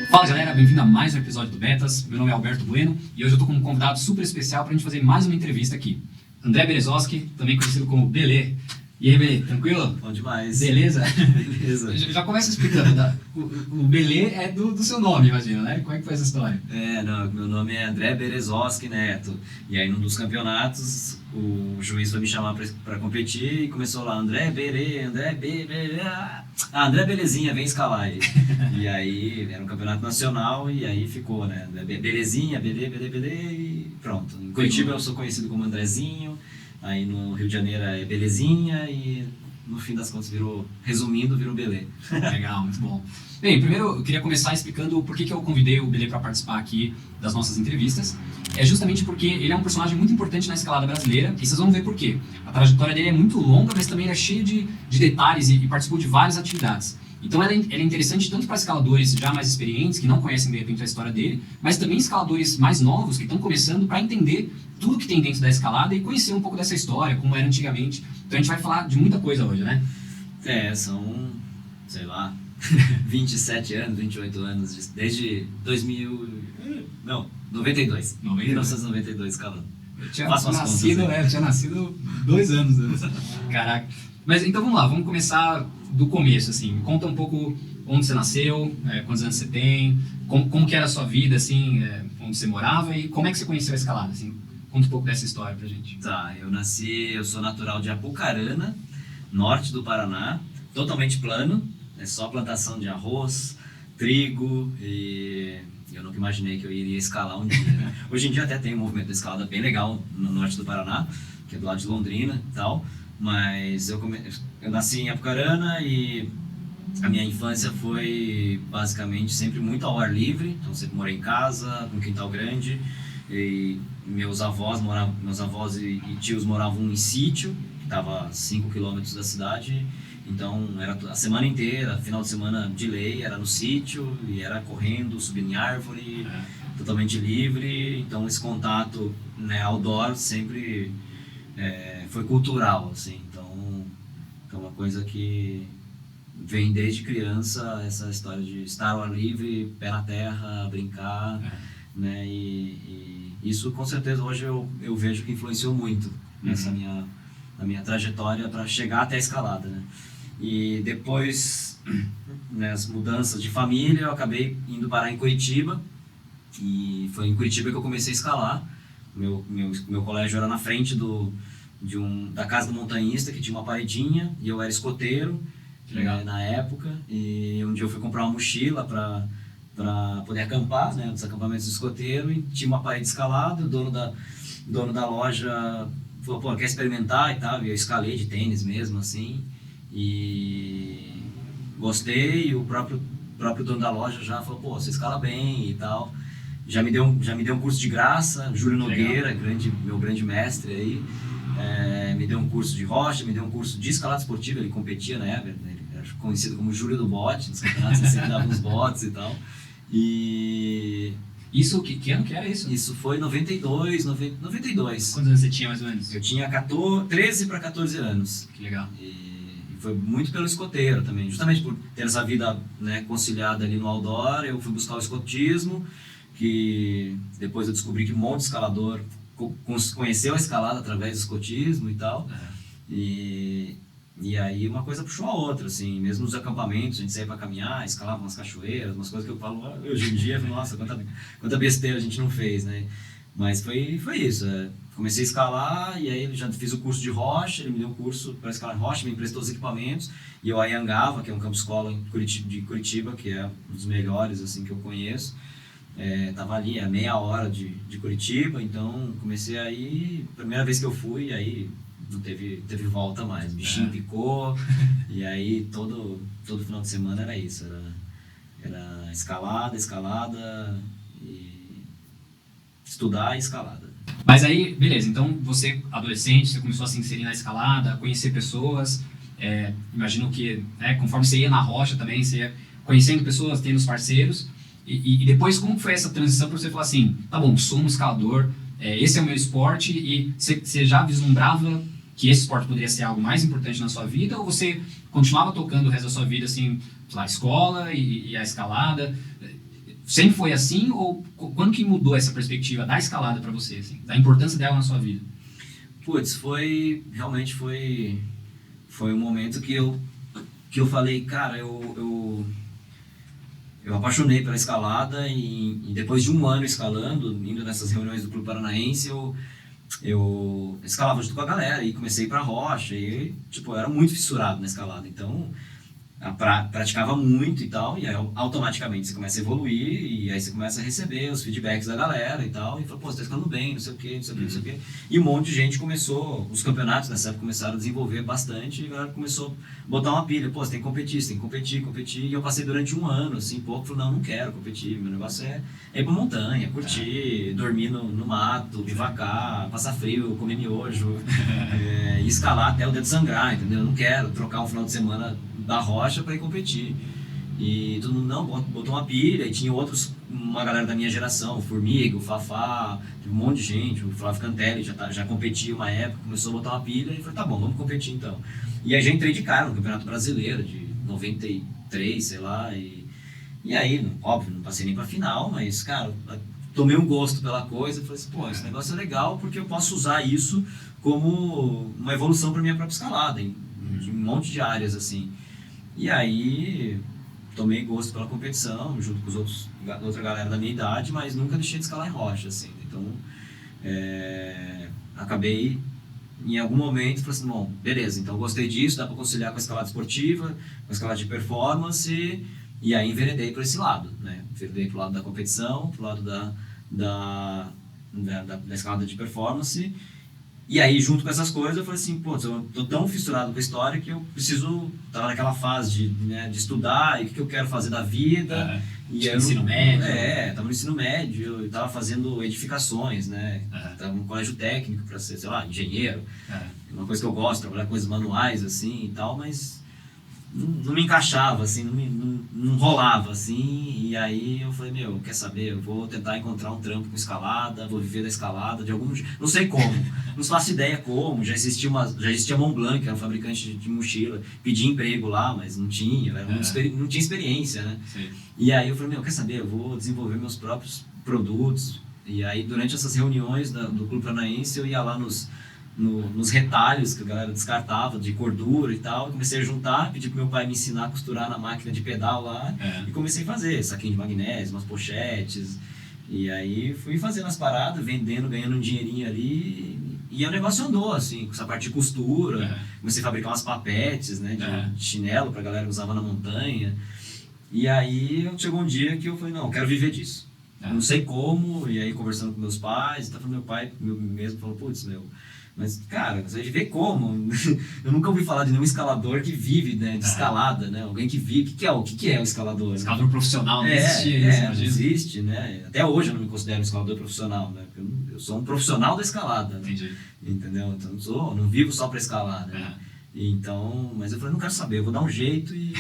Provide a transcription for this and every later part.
Fala galera, bem-vindo a mais um episódio do Betas. Meu nome é Alberto Bueno e hoje eu tô com um convidado super especial pra gente fazer mais uma entrevista aqui. André Berezowski, também conhecido como Belê. E aí, Belê, tranquilo? Bom demais. Beleza? Beleza. Já começa explicando, tá? O Belê é do seu nome, imagina, né? Como é que foi essa história? Meu nome é André Berezowski Neto. E aí, num dos campeonatos, o juiz foi me chamar pra competir e começou lá, André Belezinha, vem escalar aí. E aí, era um campeonato nacional e aí ficou, né? Belezinha, Belê e pronto. Em Curitiba eu sou conhecido como Andrezinho. Aí no Rio de Janeiro é Belezinha e no fim das contas resumindo, virou Belê. Legal, muito bom. Bem, primeiro eu queria começar explicando por que eu convidei o Belê para participar aqui das nossas entrevistas. É justamente porque ele é um personagem muito importante na escalada brasileira e vocês vão ver por quê. A trajetória dele é muito longa, mas também é cheia de detalhes e participou de várias atividades. Então ela é interessante tanto para escaladores já mais experientes, que não conhecem de repente a história dele, mas também escaladores mais novos, que estão começando, para entender tudo que tem dentro da escalada e conhecer um pouco dessa história, como era antigamente. Então a gente vai falar de muita coisa hoje, né? São, sei lá, 27 anos, 28 anos, desde 1992 escalando. Eu tinha nascido 2 anos antes. Caraca. Mas então vamos lá, vamos começar do começo, assim. Me conta um pouco onde você nasceu, quantos anos você tem, como que era a sua vida, assim, onde você morava e como é que você conheceu a escalada, assim. Conta um pouco dessa história pra gente. Tá, eu sou natural de Apucarana, norte do Paraná, totalmente plano, é só plantação de arroz, trigo e eu nunca imaginei que eu iria escalar um dia, né? Hoje em dia até tem um movimento de escalada bem legal no norte do Paraná, que é do lado de Londrina e tal, mas eu nasci em Apucarana e a minha infância foi basicamente sempre muito ao ar livre, então sempre morei em casa, com um quintal grande, e meus avós e tios moravam em sítio, que estava a 5 quilômetros da cidade, então era a semana inteira, final de semana de lei, era no sítio, e era correndo, subindo em árvore, totalmente livre, então esse contato, né, outdoor sempre foi cultural, assim, então é uma coisa que vem desde criança, essa história de estar ao ar livre, pé na terra, brincar, né, e isso com certeza hoje eu vejo que influenciou muito nessa na minha trajetória para chegar até a escalada, né. E depois, né, as mudanças de família, eu acabei indo parar em Curitiba, e foi em Curitiba que eu comecei a escalar. Meu colégio era na frente da casa do montanhista, que tinha uma paredinha, e eu era escoteiro, na época, e um dia eu fui comprar uma mochila para poder acampar, né, nos acampamentos do escoteiro, e tinha uma parede escalada, o dono da loja falou, pô, quer experimentar e tal, e eu escalei de tênis mesmo, assim, e gostei, e o próprio dono da loja já falou, pô, você escala bem e tal, já me deu um curso de graça, Júlio Nogueira, meu grande mestre aí, me deu um curso de rocha, me deu um curso de escalada esportiva, ele competia na época, ele era conhecido como Júlio do Bote, nos campeonatos ele sempre dava uns botes e tal, e... Isso, que ano que era isso? Isso foi 92. Quantos anos você tinha mais ou menos? Eu tinha 13 para 14 anos. Que legal. E foi muito pelo escoteiro também, justamente por ter essa vida, né, conciliada ali no outdoor, eu fui buscar o escotismo, que depois eu descobri que um monte de escalador conheceu a escalada através do escotismo e tal, e aí uma coisa puxou a outra, assim, mesmo nos acampamentos, a gente saía para caminhar, escalava umas cachoeiras, umas coisas que eu falo, hoje em dia, nossa, quanta besteira a gente não fez, né? Mas foi isso, comecei a escalar e aí já fiz o curso de rocha, ele me deu um curso para escalar rocha, me emprestou os equipamentos, e eu aí Angava, que é um campo escola de Curitiba, que é um dos melhores, assim, que eu conheço, tava ali, meia hora de Curitiba, então comecei aí, primeira vez que eu fui, aí não teve volta mais, o bichinho picou, e aí todo final de semana era isso, era escalada, e estudar e escalada. Mas aí, beleza, então você, adolescente, você começou a se inserir na escalada, a conhecer pessoas, imagino que, conforme você ia na rocha também, você ia conhecendo pessoas, tendo os parceiros, e depois como foi essa transição para você falar assim, tá bom, sou um escalador, esse é o meu esporte, e você já vislumbrava que esse esporte poderia ser algo mais importante na sua vida, ou você continuava tocando o resto da sua vida, assim, sei lá, escola e a escalada? sempre foi assim ou quando que mudou essa perspectiva da escalada para você, assim, da importância dela na sua vida? Putz, realmente foi um momento que eu falei, cara, eu apaixonei pela escalada e depois de um ano escalando, indo nessas reuniões do Clube Paranaense, eu escalava junto com a galera e comecei a ir pra rocha e, tipo, eu era muito fissurado na escalada, então praticava muito e tal, e aí automaticamente você começa a evoluir e aí você começa a receber os feedbacks da galera e tal, e fala, pô, você tá escalando bem, não sei o que, não sei o que, não sei o que. E um monte de gente começou, os campeonatos nessa época começaram a desenvolver bastante e a galera começou a botar uma pilha, pô, você tem que competir, você tem que competir, competir, e eu passei durante um ano, assim, pouco, falei, não quero competir, meu negócio é ir pra montanha, curtir, dormir no mato, bivacar, passar frio, comer miojo, e escalar até o dedo sangrar, entendeu? Eu não quero trocar um final de semana da rocha para ir competir. E todo mundo, não, botou uma pilha, e tinha uma galera da minha geração, o Formiga, o Fafá, um monte de gente, o Flávio Cantelli já competia uma época, começou a botar uma pilha e falei, tá bom, vamos competir então. E aí já entrei de cara no Campeonato Brasileiro de 93, sei lá, e aí, óbvio, não passei nem pra final, mas, cara, tomei um gosto pela coisa e falei assim, pô, esse negócio é legal porque eu posso usar isso como uma evolução para minha própria escalada, em um monte de áreas, assim. E aí, tomei gosto pela competição, junto com outra galera da minha idade, mas nunca deixei de escalar em rocha, assim. Então, acabei, em algum momento, falei assim, bom, beleza, então gostei disso, dá para conciliar com a escalada esportiva, com a escalada de performance, e aí enveredei por esse lado, né? Enveredei pro lado da competição, pro lado da escalada de performance. E aí, junto com essas coisas, eu falei assim, pô, eu tô tão fissurado com a história que eu preciso... Tava naquela fase de estudar, e o que eu quero fazer da vida. E ensino médio. Tava no ensino médio, eu tava fazendo edificações, né? Tava no colégio técnico para ser, sei lá, engenheiro. Uma coisa que eu gosto, trabalhar com coisas manuais, assim, e tal, mas... Não me encaixava, assim, não rolava, assim, e aí eu falei, meu, quer saber, eu vou tentar encontrar um trampo com escalada, vou viver da escalada de algum jeito, não sei como, não faço ideia como, já existia Mont Blanc, que era um fabricante de mochila, pedi emprego lá, mas não tinha, não tinha experiência, né? Sim. E aí eu falei, meu, quer saber, eu vou desenvolver meus próprios produtos, e aí durante essas reuniões do Clube Paranaense eu ia lá nos retalhos que a galera descartava de gordura e tal, comecei a juntar, pedi pro meu pai me ensinar a costurar na máquina de pedal lá e comecei a fazer saquinho de magnésio, umas pochetes, e aí fui fazendo as paradas, vendendo, ganhando um dinheirinho ali, e o negócio andou, assim, com essa parte de costura, comecei a fabricar umas papetes, né, de chinelo pra galera que usava na montanha, e aí chegou um dia que eu falei, não, eu quero viver disso. Não sei como, e aí conversando com meus pais, então meu pai mesmo falou, putz, mas, cara, você vai viver como? Eu nunca ouvi falar de nenhum escalador que vive, né, de escalada, né? Alguém que vive. O que é o escalador? Escalador profissional, não existe isso, não existe, né? Até hoje eu não me considero um escalador profissional, né? Porque eu sou um profissional da escalada, né? Entendi. Entendeu? Então não vivo só pra escalar, né? Então, mas eu falei, não quero saber, eu vou dar um jeito e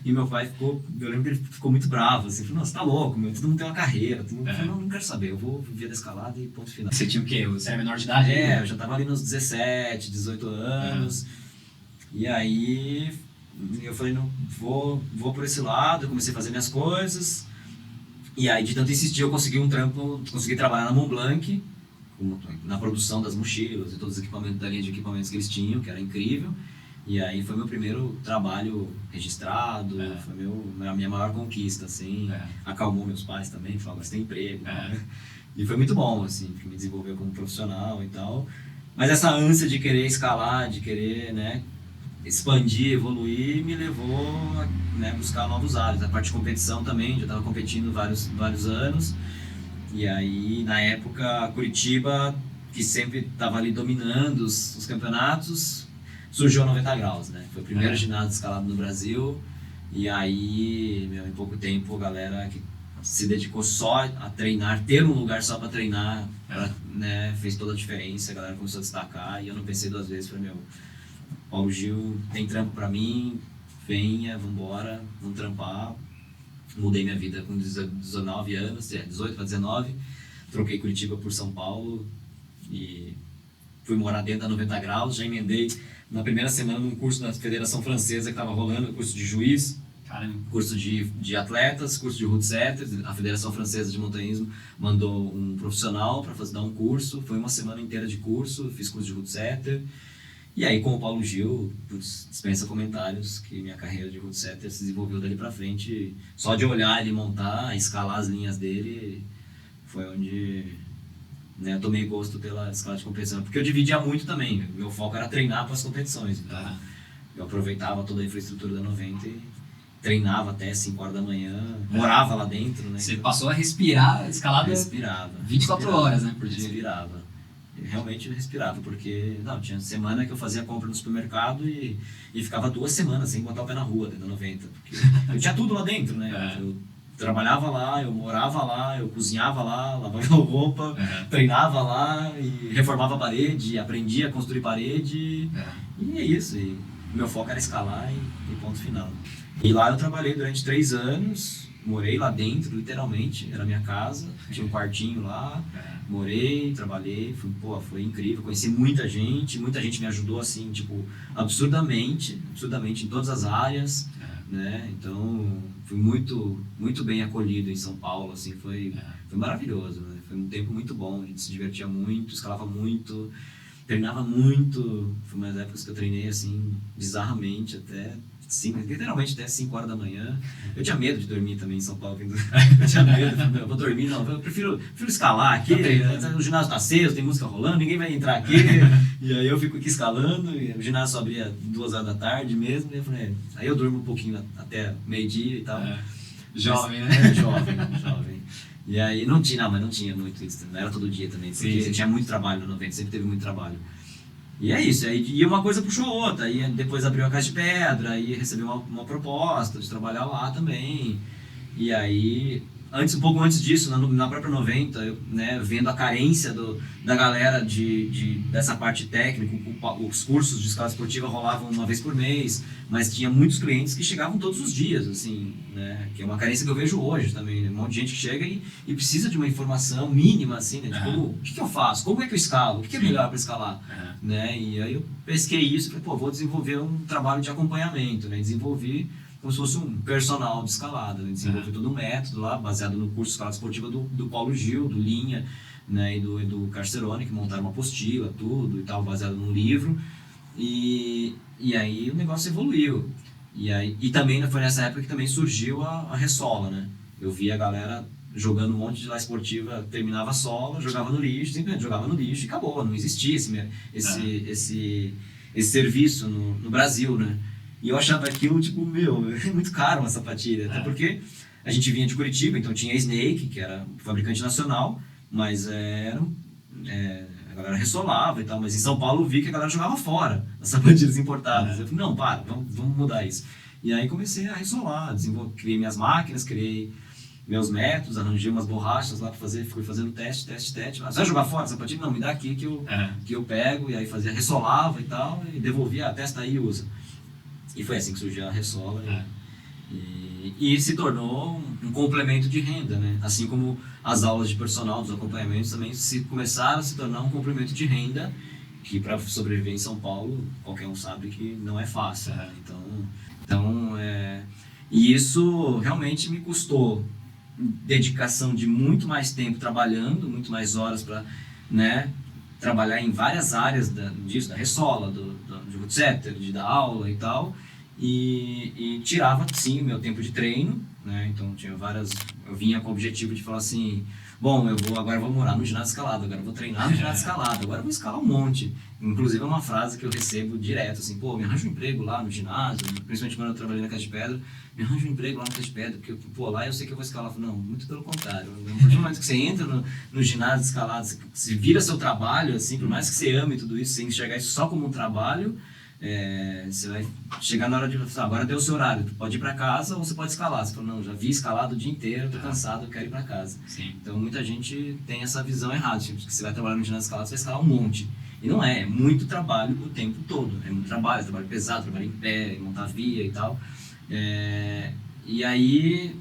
meu pai eu lembro que ele ficou muito bravo, assim, falou, não, você tá louco, meu, todo mundo tem uma carreira, todo mundo, eu falei, não quero saber, eu vou viver da escalada e ponto final. Você tinha o quê? Você era menor de idade? Eu já tava ali nos 17, 18 anos, e aí eu falei, não, vou por esse lado, eu comecei a fazer minhas coisas, e aí de tanto insistir eu consegui um trampo, consegui trabalhar na Mont Blanc, na produção das mochilas e todos os equipamentos da linha de equipamentos que eles tinham, que era incrível. E aí foi meu primeiro trabalho registrado, foi a minha maior conquista, assim. Acalmou meus pais também, falaram, você tem emprego. E foi muito bom, assim, porque me desenvolveu como profissional e tal. Mas essa ânsia de querer escalar, de querer, né, expandir, evoluir, me levou a, né, buscar novos áreas. A parte de competição também, já estava competindo vários anos. E aí, na época, Curitiba, que sempre estava ali dominando os campeonatos, surgiu a 90 graus, né? Foi o primeiro ginásio escalado no Brasil. E aí, em pouco tempo, a galera que se dedicou só a treinar, ter um lugar só para treinar, né, fez toda a diferença. A galera começou a destacar e eu não pensei duas vezes. Falei, Paulo Gil tem trampo para mim, venha, vambora, vamos trampar. Mudei minha vida com 19 anos, 18 para 19, troquei Curitiba por São Paulo e fui morar dentro da 90 graus, já emendei na primeira semana num curso da Federação Francesa que estava rolando, curso de juiz, Caramba. Curso de atletas, curso de route setter. A Federação Francesa de Montanhismo mandou um profissional para dar um curso. Foi uma semana inteira de curso, fiz curso de route setter. E aí, com o Paulo Gil, dispensa comentários, que minha carreira de route setter se desenvolveu dali para frente. Só de olhar ele montar, escalar as linhas dele, foi onde, né, eu tomei gosto pela escala de competição. Porque eu dividia muito também, meu foco era treinar para as competições. Então, eu aproveitava toda a infraestrutura da 90 e treinava até 5 horas da manhã, morava lá dentro, né? Você passou a respirar escalada 24 horas, né, por dia. Respirava. Eu realmente respirava, porque tinha semana que eu fazia compra no supermercado e ficava 2 semanas sem botar o pé na rua dentro da 90. Porque eu tinha tudo lá dentro, né? Eu trabalhava lá, eu morava lá, eu cozinhava lá, lavava roupa, treinava lá e reformava a parede, aprendia a construir parede. E é isso. E meu foco era escalar e ponto final. E lá eu trabalhei durante 3 anos, morei lá dentro, literalmente, era a minha casa, tinha um quartinho lá, morei, trabalhei, foi incrível, conheci muita gente me ajudou assim, tipo, absurdamente em todas as áreas, né? Então, fui muito, muito bem acolhido em São Paulo, assim, foi maravilhoso, né? Foi um tempo muito bom, a gente se divertia muito, escalava muito, treinava muito, foi umas épocas que eu treinei assim, bizarramente literalmente até 5 horas da manhã. Eu tinha medo de dormir também em São Paulo. Eu tinha medo, eu vou dormir, não, eu prefiro escalar aqui, o ginásio tá aceso, tem música rolando, ninguém vai entrar aqui. E aí eu fico aqui escalando, e o ginásio só abria 2 horas da tarde mesmo, e eu falei, aí eu durmo um pouquinho até meio-dia e tal. Jovem, né? Jovem. E aí não tinha muito isso, não era todo dia também, porque tinha muito trabalho no 90, sempre teve muito trabalho. E é isso, aí uma coisa puxou a outra, aí depois abriu a Casa de Pedra, aí recebi uma proposta de trabalhar lá também, e aí, um pouco antes disso, na própria 90, eu, né, vendo a carência da galera dessa parte técnica, os cursos de escala esportiva rolavam uma vez por mês, mas tinha muitos clientes que chegavam todos os dias, assim, né, que é uma carência que eu vejo hoje também, né, um monte de gente que chega e precisa de uma informação mínima, assim, né, tipo, o que eu faço, como é que eu escalo, o que é melhor para escalar, né, e aí eu pesquei isso e falei, vou desenvolver um trabalho de acompanhamento, né, desenvolvi como se fosse um personal de escalada, né, desenvolvi todo um método lá, baseado no curso de escalada esportiva do Paulo Gil, do Linha, né, e do Edu Carcerone, que montaram uma apostila, tudo e tal, baseado num livro, e aí o negócio evoluiu. E também foi nessa época que também surgiu a ressola, né? Eu via a galera jogando um monte de lá esportiva, terminava a sola, jogava no lixo, simplesmente jogava no lixo e acabou, não existia esse serviço no Brasil, né? E eu achava aquilo, tipo, é muito caro uma sapatilha, até porque a gente vinha de Curitiba, então tinha a Snake, que era fabricante nacional, mas a galera ressolava e tal, mas em São Paulo eu vi que a galera jogava fora as sapatilhas importadas. Eu falei, não, vamos mudar isso. E aí comecei a ressolar, criei minhas máquinas, criei meus métodos, arranjei umas borrachas lá para fazer, fui fazendo teste. Você vai jogar fora a sapatilha? Não, me dá aqui que eu pego, e aí ressolava e tal, e devolvia, testa aí e usa. E foi assim que surgiu a ressola. E se tornou um complemento de renda, né? Assim como as aulas de personal, dos acompanhamentos também começaram a se tornar um complemento de renda, que para sobreviver em São Paulo, qualquer um sabe que não é fácil. Né? E isso realmente me custou dedicação de muito mais tempo trabalhando, muito mais horas para, né, trabalhar em várias áreas da ressola, do route setter, de dar aula e tal. E tirava, sim, o meu tempo de treino, né? Então eu vinha com o objetivo de falar assim, bom, agora eu vou morar no ginásio escalado, agora eu vou treinar no ginásio escalado, agora eu vou escalar um monte. Inclusive é uma frase que eu recebo direto, assim, me arranja um emprego lá no ginásio, principalmente quando eu trabalhei na Casa de Pedra, me arranja um emprego lá na Casa de Pedra, porque, lá eu sei que eu vou escalar. Eu falo, não, muito pelo contrário. A partir do momento que você entra no ginásio escalado, se vira seu trabalho, assim, por mais que você ame tudo isso, sem enxergar isso só como um trabalho, você vai chegar na hora de agora deu o seu horário, tu pode ir para casa ou você pode escalar. Você fala, não, já vi escalado o dia inteiro, tô cansado, eu quero ir para casa. Sim. Então muita gente tem essa visão errada, tipo, que você vai trabalhar no ginásio escalado, você vai escalar um monte. E não é muito trabalho o tempo todo, é muito trabalho pesado, trabalho em pé, montar via e tal. E aí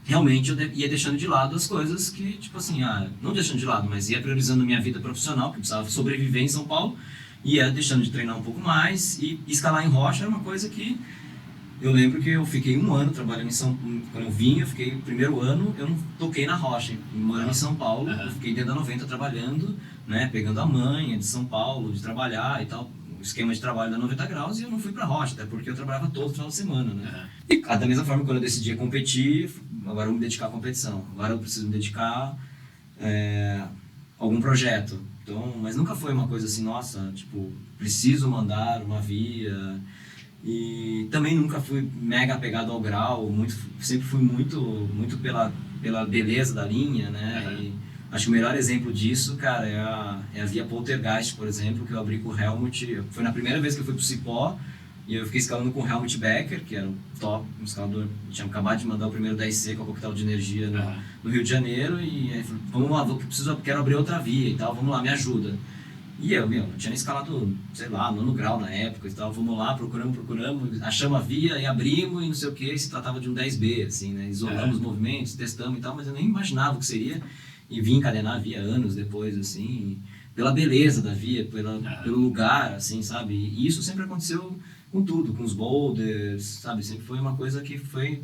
realmente eu ia deixando de lado as coisas que, tipo assim, não deixando de lado, mas ia priorizando minha vida profissional, porque eu precisava sobreviver em São Paulo, ia deixando de treinar um pouco mais, e escalar em rocha era uma coisa que eu lembro que eu fiquei um ano trabalhando em São Paulo. Quando eu vim, eu fiquei o primeiro ano, eu não toquei na rocha. Morando em São Paulo, eu fiquei dentro da 90 trabalhando, né, pegando a manha de São Paulo, de trabalhar e tal, o esquema de trabalho da 90 graus, e eu não fui pra rocha, até porque eu trabalhava todo final de semana, né. E da mesma forma, quando eu decidi competir, agora eu vou me dedicar à competição, agora eu preciso me dedicar a algum projeto. Então, mas nunca foi uma coisa assim, nossa, tipo, preciso mandar uma via. E também nunca fui mega apegado ao grau, sempre fui muito pela beleza da linha, né? E acho que o melhor exemplo disso, cara, é a via Poltergeist, por exemplo, que eu abri com o Helmut. Foi na primeira vez que eu fui pro Cipó, e eu fiquei escalando com o Helmut Becker, que era o top, um escalador. Tinha acabado de mandar o primeiro 10C com a coquetel de energia no Rio de Janeiro, e aí falei, vamos lá, quero abrir outra via e tal, vamos lá, me ajuda. E eu não tinha nem escalado, sei lá, 9º grau na época e tal, vamos lá, procuramos, achamos a via e abrimos e não sei o que, se tratava de um 10B, assim, né, isolamos os movimentos, testamos e tal, mas eu nem imaginava o que seria, e vim encadenar a via anos depois, assim, pela beleza da via, pelo lugar, assim, sabe, e isso sempre aconteceu com tudo, com os boulders, sabe, sempre foi uma coisa que foi,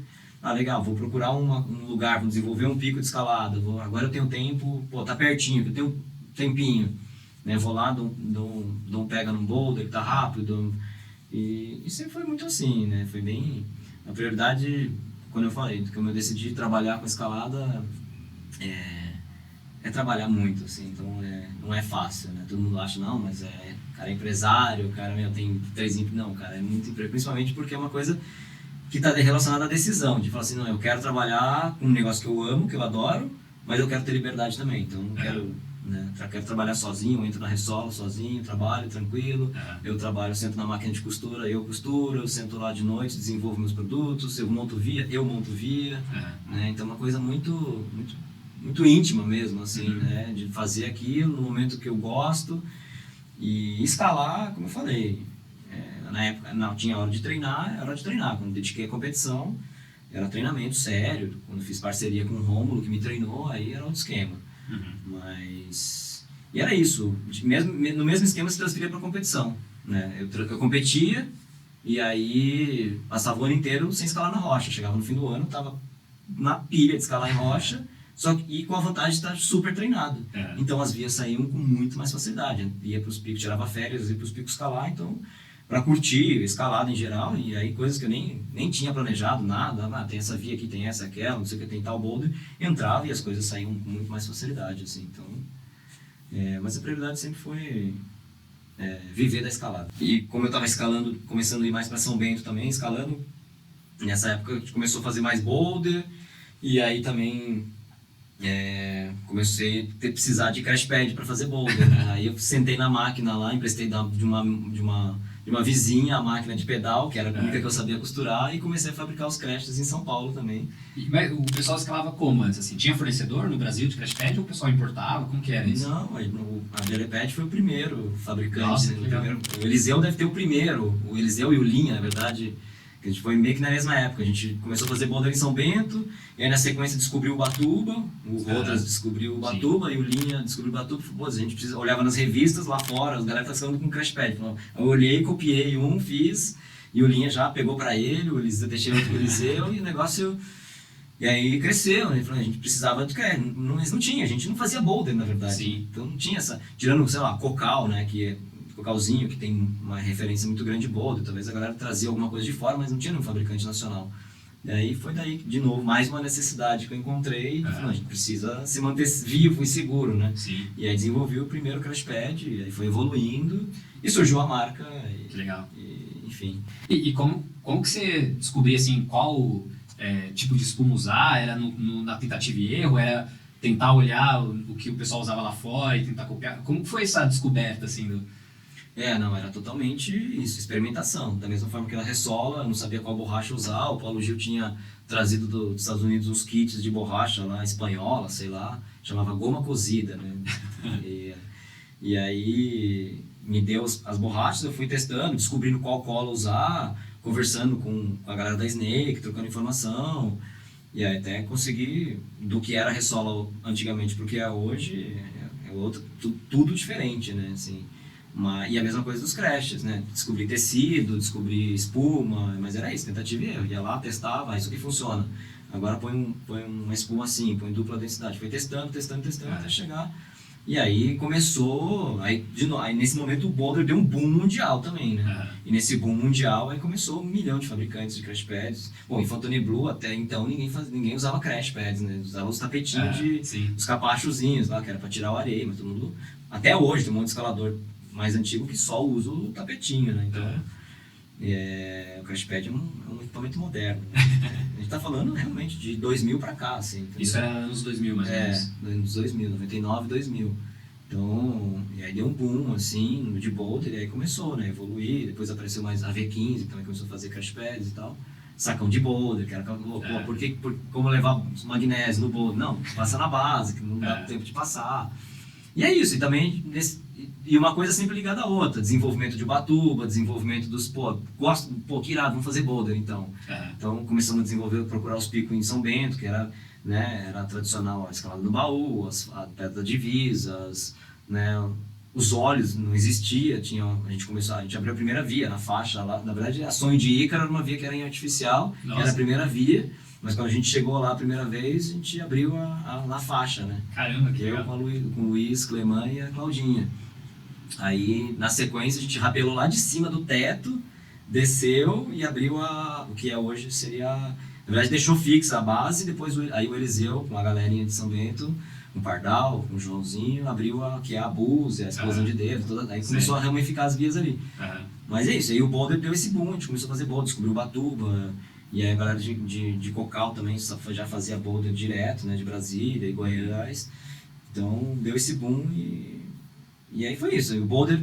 legal, vou procurar um lugar, vou desenvolver um pico de escalada, agora eu tenho tempo, tá pertinho, eu tenho um tempinho, né, vou lá, dou um pega num boulder que tá rápido, e sempre foi muito assim, né, foi bem, a prioridade, quando eu falei, quando eu decidi trabalhar com escalada, é trabalhar muito, assim, então não é fácil, né, todo mundo acha, não, mas cara é empresário, o cara tem 3 não, cara, é muito emprego, principalmente porque é uma coisa que está relacionada à decisão, de falar assim, não, eu quero trabalhar com um negócio que eu amo, que eu adoro, mas eu quero ter liberdade também, então não quero... Né? Quero trabalhar sozinho, eu entro na ressola sozinho, trabalho tranquilo, eu trabalho, sento na máquina de costura, eu costuro, eu sento lá de noite, desenvolvo meus produtos, eu monto via, né? Então é uma coisa muito íntima mesmo, assim, né? De fazer aquilo no momento que eu gosto e escalar, como eu falei, na época não tinha hora de treinar, era hora de treinar, quando dediquei a competição, era treinamento sério, quando fiz parceria com o Rômulo que me treinou, aí era outro esquema. Mas... E era isso, no mesmo esquema se transferia para a competição, né? Eu competia e aí passava o ano inteiro sem escalar na rocha, chegava no fim do ano, tava na pilha de escalar em rocha, e com a vantagem de estar super treinado. Então as vias saíam com muito mais facilidade, ia para os picos, tirava férias, ia para os picos escalar, então para curtir escalada em geral, e aí coisas que eu nem tinha planejado nada, tem essa via aqui, tem essa, aquela, não sei o que, tem tal boulder, entrava e as coisas saíam com muito mais facilidade, assim, então... mas a prioridade sempre foi viver da escalada. E como eu estava escalando, começando a ir mais para São Bento também, escalando, nessa época a gente começou a fazer mais boulder, e aí também comecei a precisar de crash pad para fazer boulder, né? Aí eu sentei na máquina lá, emprestei de uma vizinha a máquina de pedal, que era a única que eu sabia costurar, e comecei a fabricar os crashes em São Paulo também. Mas o pessoal escalava como antes? Assim? Tinha fornecedor no Brasil de crash pad ou o pessoal importava? Como que era isso? Não, a Belepad foi o primeiro fabricante. Nossa, o Eliseu deve ter o primeiro, o Eliseu e o Linha, na verdade, que a gente foi meio que na mesma época. A gente começou a fazer boulder em São Bento, e aí na sequência descobriu o Batuba, o Rotas descobriu o Batuba, e o Linha descobriu o Batuba. Pô, a gente olhava nas revistas lá fora, os galera estavam com crash pad. Eu olhei, copiei fiz, e o Linha já pegou pra ele, o Eliseu, deixei outro Eliseu, e o negócio... E aí cresceu, né? A gente precisava de... Mas não tinha, a gente não fazia boulder, na verdade. Sim. Então não tinha essa... Tirando, sei lá, Cocal, né? Cocalzinho, que tem uma referência muito grande de boulder. Talvez a galera trazia alguma coisa de fora, mas não tinha nenhum fabricante nacional. E aí foi daí, de novo, mais uma necessidade que eu encontrei. A gente precisa se manter vivo e seguro, né? Sim. E aí desenvolvi o primeiro crash pad, e aí foi evoluindo, e surgiu a marca. Que legal. Enfim. E como que você descobria, assim, qual tipo de espuma usar? Era na tentativa e erro? Era tentar olhar o que o pessoal usava lá fora e tentar copiar? Como foi essa descoberta, assim, não, era totalmente isso, experimentação. Da mesma forma que a Ressola, eu não sabia qual borracha usar, o Paulo Gil tinha trazido dos Estados Unidos uns kits de borracha lá, espanhola, sei lá, chamava goma cozida, né? e aí me deu as borrachas, eu fui testando, descobrindo qual cola usar, conversando com a galera da Snake, trocando informação, e aí até consegui, do que era a Ressola antigamente pro que é hoje, tudo diferente, né? Assim, E a mesma coisa dos crashes, né? Descobrir tecido, descobrir espuma, mas era isso, tentativa e erro. Ia lá, testava, isso aqui funciona. Agora põe uma espuma assim, põe dupla densidade. Foi testando até chegar. E aí começou, aí nesse momento o boulder deu um boom mundial também, né? E nesse boom mundial aí começou 1 milhão de fabricantes de crash pads. Bom, em Fontainebleau até então ninguém usava crash pads, né? Usava os tapetinhos os capachozinhos lá, que era para tirar o areia, mas todo mundo... Até hoje tem um monte de escalador mais antigo que só usa o tapetinho, né? Então, o crash pad é um equipamento moderno. Né? A gente tá falando realmente de 2000 para cá, assim. Entendeu? Isso era anos 2000, mais ou menos. Anos 2000, 99, 2000. Então, e aí deu um boom, assim, de boulder, e aí começou, né, a evoluir. Depois apareceu mais a V15, que também começou a fazer crash pads e tal. Sacão de boulder, que era loucura. Como levar magnésio no boulder? Não, passa na base, que não dá tempo de passar. E é isso, e também... E uma coisa sempre ligada à outra, desenvolvimento de Ubatuba, desenvolvimento dos, que irado, vamos fazer boulder, então. Então começamos a desenvolver, procurar os picos em São Bento, que era, né, era tradicional a escalada do baú, a pedra da divisa, né, os olhos não existia, a gente abriu a primeira via na faixa lá, na verdade a Sonho de Ícaro era uma via que era em artificial, que era a primeira via, mas quando a gente chegou lá a primeira vez, a gente abriu na faixa, né. Caramba, que legal. Com o Luiz, Cleman e a Claudinha. Aí, na sequência, a gente rapelou lá de cima do teto, desceu e abriu o que hoje seria... Na verdade, deixou fixa a base, depois aí o Eliseu, com a galerinha de São Bento, com o Pardal, com o Joãozinho, abriu que é a Búzia, a explosão de dedo, aí começou a ramificar as vias ali. Mas é isso, aí o boulder deu esse boom, a gente começou a fazer boulder, descobriu Ubatuba, e aí a galera de Cocal também já fazia boulder direto, né, de Brasília e Goiás. Então, deu esse boom e aí foi isso. O boulder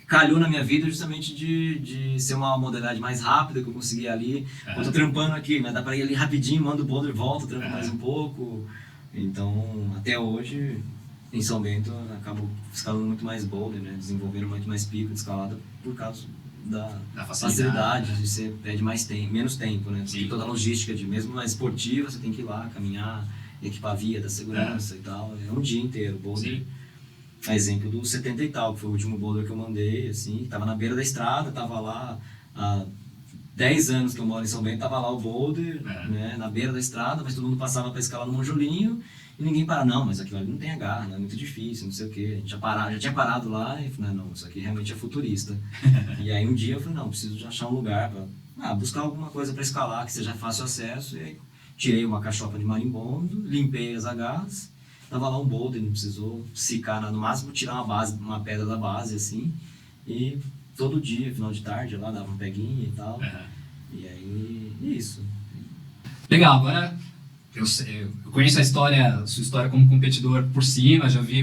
calhou na minha vida justamente de ser uma modalidade mais rápida, que eu consegui ali. Eu tô trampando aqui, mas dá pra ir ali rapidinho, mando o boulder, volta, trampo mais um pouco. Então, até hoje, em São Bento, eu acabo escalando muito mais boulder, né? Desenvolvendo muito mais pico de escalada por causa da facilidade de ser pede menos tempo, né? Tem toda a logística mesmo mais esportiva, você tem que ir lá, caminhar, equipar a via da segurança e tal. É um dia inteiro, boulder. A exemplo do 70 e tal, que foi o último boulder que eu mandei, assim, tava na beira da estrada, tava lá há 10 anos que eu moro em São Bento, tava lá o boulder, né, na beira da estrada, mas todo mundo passava para escalar no Monjolinho e ninguém para, não, mas aquilo ali não tem agarro, né, é muito difícil, não sei o que, a gente já tinha parado lá e falei, não, isso aqui realmente é futurista. E aí um dia eu falei, não, preciso de achar um lugar para buscar alguma coisa para escalar que seja fácil acesso, e aí tirei uma cachopa de marimbondo, limpei as agarras. Tava lá um boulder, não precisou secar, no máximo tirar uma pedra da base, assim, e todo dia, final de tarde, lá dava um peguinho e tal, e aí, isso. Legal, agora eu conheço sua história como competidor por cima, já vi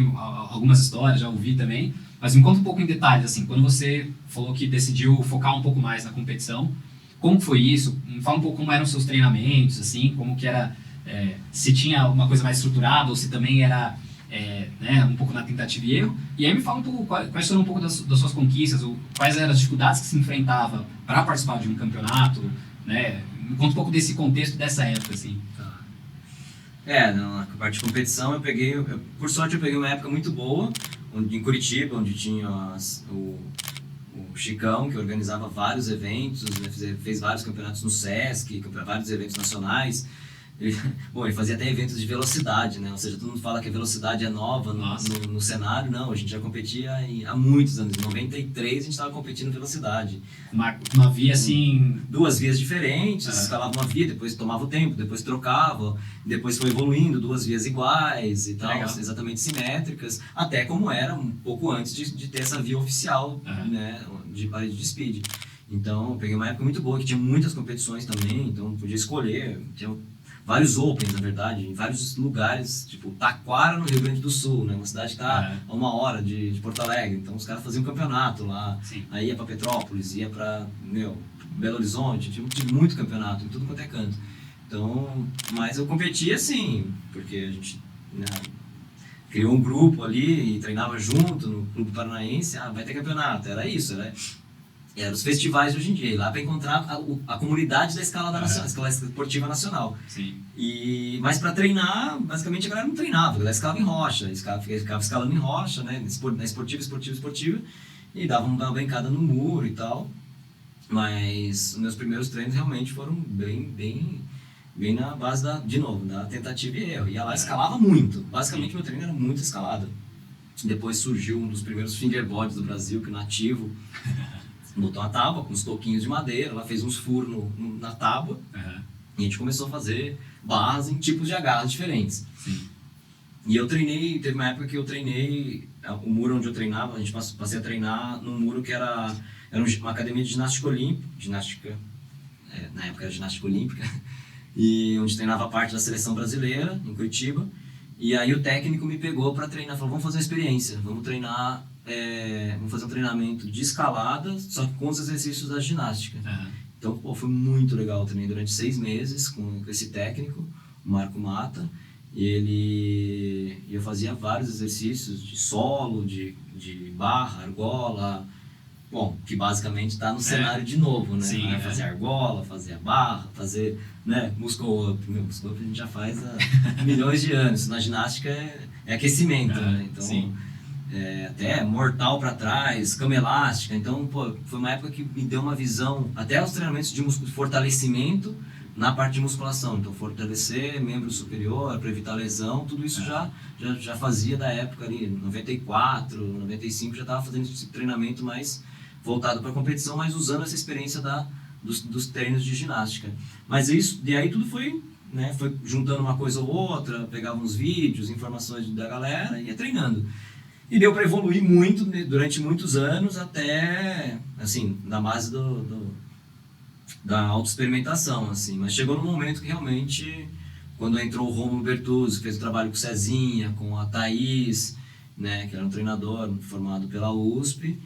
algumas histórias, já ouvi também, mas me conta um pouco em detalhes, assim, quando você falou que decidiu focar um pouco mais na competição, como foi isso? Fala um pouco como eram os seus treinamentos, assim, como que era... se tinha uma coisa mais estruturada ou se também era né, um pouco na tentativa e erro. E aí me fala um pouco quais foram um pouco das suas conquistas, ou quais eram as dificuldades que se enfrentava para participar de um campeonato, né? Me conta um pouco desse contexto dessa época, assim. Na parte de competição por sorte eu peguei uma época muito boa, em Curitiba, onde tinha o Chicão, que organizava vários eventos, né, fez vários campeonatos no Sesc, vários eventos nacionais. Ele fazia até eventos de velocidade, né? Ou seja, todo mundo fala que a velocidade é nova no cenário. Não, a gente já competia há muitos anos. Em 93 a gente estava competindo em velocidade. Uma via assim... 2 vias diferentes, escalava uma via, depois tomava o tempo, depois trocava, depois foi evoluindo, 2 vias iguais e tal, exatamente simétricas, até como era um pouco antes de ter essa via oficial, né? De parede de speed. Então, eu peguei uma época muito boa, que tinha muitas competições também, então podia escolher, tinha vários opens, na verdade, em vários lugares, tipo Taquara, no Rio Grande do Sul, né? Uma cidade que está a 1 hora de Porto Alegre, então os caras faziam campeonato lá, aí ia para Petrópolis, ia para Belo Horizonte, tinha muito campeonato, em tudo quanto é canto. Então, mas eu competia assim, porque a gente criou um grupo ali e treinava junto no Clube Paranaense, vai ter campeonato, era isso, né? eram os festivais de hoje em dia, ir lá para encontrar a comunidade da escalada nacional, escalada esportiva nacional. Sim. Mas para treinar, basicamente a galera não treinava, a galera escalava em rocha, ficava escalando em rocha, né, na esportiva, e dava uma brincada no muro e tal. Mas os meus primeiros treinos realmente foram bem na base da tentativa e erro. Ia lá, escalava muito. Basicamente meu treino era muito escalada. Depois surgiu um dos primeiros fingerboards do Brasil, que nativo botou uma tábua com uns toquinhos de madeira, ela fez uns furos na tábua, e a gente começou a fazer barras em tipos de agarras diferentes. Sim. E eu treinei, teve uma época que eu treinei, o muro onde eu treinava, a gente passei a treinar num muro que era uma academia de ginástica, na época era ginástica olímpica, e onde treinava parte da seleção brasileira, em Curitiba. E aí o técnico me pegou para treinar, falou, vamos fazer uma experiência, vamos treinar, vamos fazer um treinamento de escalada, só que com os exercícios da ginástica. Então, foi muito legal, eu treinei durante 6 meses com esse técnico, o Marco Mata, e eu fazia vários exercícios de solo, de barra, argola, bom, que basicamente está no cenário de novo, né? Sim, fazer argola, fazer a barra, fazer, né, muscle up. Muscle up a gente já faz há milhões de anos. Na ginástica é aquecimento, né? Então, até mortal para trás, cama elástica. Então, foi uma época que me deu uma visão, até os treinamentos de fortalecimento na parte de musculação. Então, fortalecer membro superior para evitar lesão, tudo isso já fazia da época ali, 94, 95, já estava fazendo esse treinamento mais voltado para a competição, mas usando essa experiência dos treinos de ginástica. Mas isso, e aí tudo foi, né, foi juntando uma coisa ou outra, pegava uns vídeos, informações da galera e ia treinando. E deu para evoluir muito durante muitos anos, até, assim, na base da autoexperimentação, assim. Mas chegou num momento que realmente, quando entrou o Rômulo Bertuzzi, fez o trabalho com o Cezinha, com a Thaís, né, que era um treinador formado pela USP,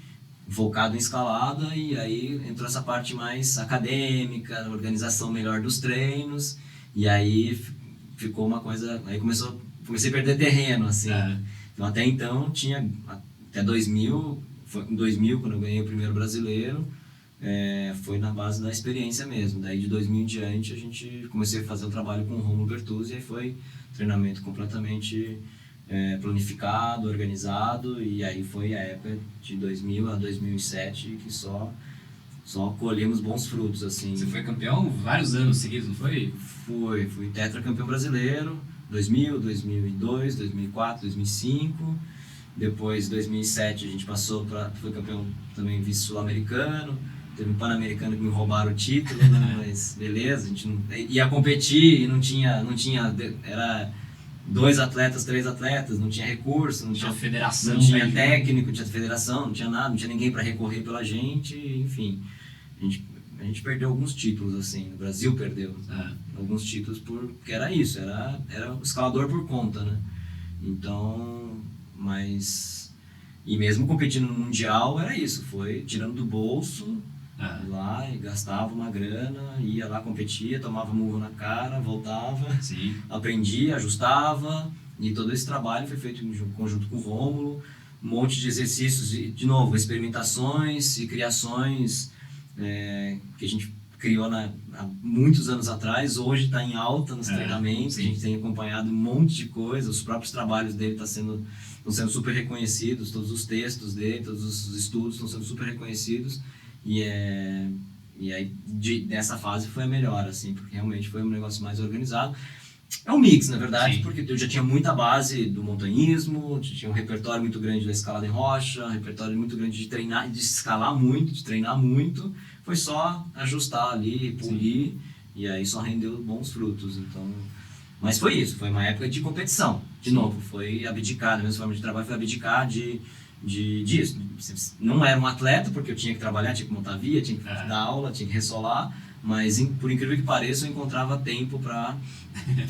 focado em escalada, e aí entrou essa parte mais acadêmica, organização melhor dos treinos, e aí ficou uma coisa, aí comecei a perder terreno, assim. Então até então tinha, até 2000, foi em 2000 quando eu ganhei o primeiro brasileiro, foi na base da experiência mesmo. Daí de 2000 em diante a gente comecei a fazer o trabalho com o Rômulo Bertuzzi, e aí foi treinamento completamente planificado, organizado, e aí foi a época de 2000 a 2007 que só colhemos bons frutos, assim. Você foi campeão vários anos seguidos, não foi? Fui tetracampeão brasileiro, 2000, 2002, 2004, 2005, depois 2007 a gente foi campeão também vice-sul-americano, teve um pan-americano que me roubaram o título, né? Mas beleza, a gente não, ia competir e não tinha, era 2 atletas, 3 atletas, não tinha recurso, não tinha federação, não tinha técnico, não tinha federação, não tinha nada, não tinha ninguém para recorrer pela gente, enfim. A gente perdeu alguns títulos, assim, o Brasil perdeu alguns títulos porque era isso, era o escalador por conta, né? Então, e mesmo competindo no Mundial era isso, foi tirando do bolso, lá e gastava uma grana, ia lá, competia, tomava murro na cara, voltava, aprendia, ajustava, e todo esse trabalho foi feito em conjunto com o Rômulo, um monte de exercícios, de novo, experimentações e criações que a gente criou há muitos anos atrás, hoje está em alta nos treinamentos, a gente tem acompanhado um monte de coisa, os próprios trabalhos dele estão sendo super reconhecidos, todos os textos dele, todos os estudos estão sendo super reconhecidos, e aí dessa fase foi a melhor, assim, porque realmente foi um negócio mais organizado. É um mix, na verdade, porque eu já tinha muita base do montanhismo, tinha um repertório muito grande da escalada em rocha, um repertório muito grande de treinar, de escalar muito, de treinar muito. Foi só ajustar ali, polir, e aí só rendeu bons frutos. Então, mas foi isso, foi uma época de competição. De novo, foi abdicar, da mesma forma de trabalho, foi abdicar disso. Não era um atleta, porque eu tinha que trabalhar, tinha que montar via, tinha que dar aula, tinha que ressolar. Mas, por incrível que pareça, eu encontrava tempo para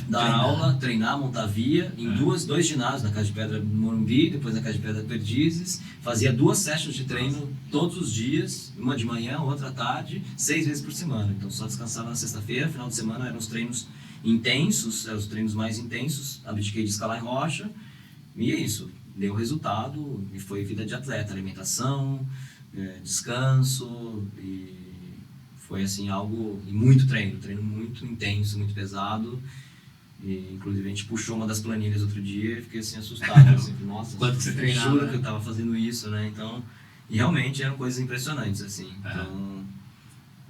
dar aula, treinar, montar via, em dois ginásios, na Casa de Pedra do Morumbi, depois na Casa de Pedra Perdizes. Fazia 2 sessions de treino todos os dias, uma de manhã, outra à tarde, 6 vezes por semana. Então só descansava na sexta-feira, final de semana eram os treinos intensos, eram os treinos mais intensos, abdiquei de escalar em rocha, e é isso. Deu resultado, e foi vida de atleta, alimentação, descanso, e foi assim algo, e muito treino muito intenso, muito pesado. E, inclusive a gente puxou uma das planilhas outro dia e fiquei assim assustado, assim, nossa, quanto que você treinava, juro né? que eu tava fazendo isso, né? Então, e realmente eram coisas impressionantes, assim. Então,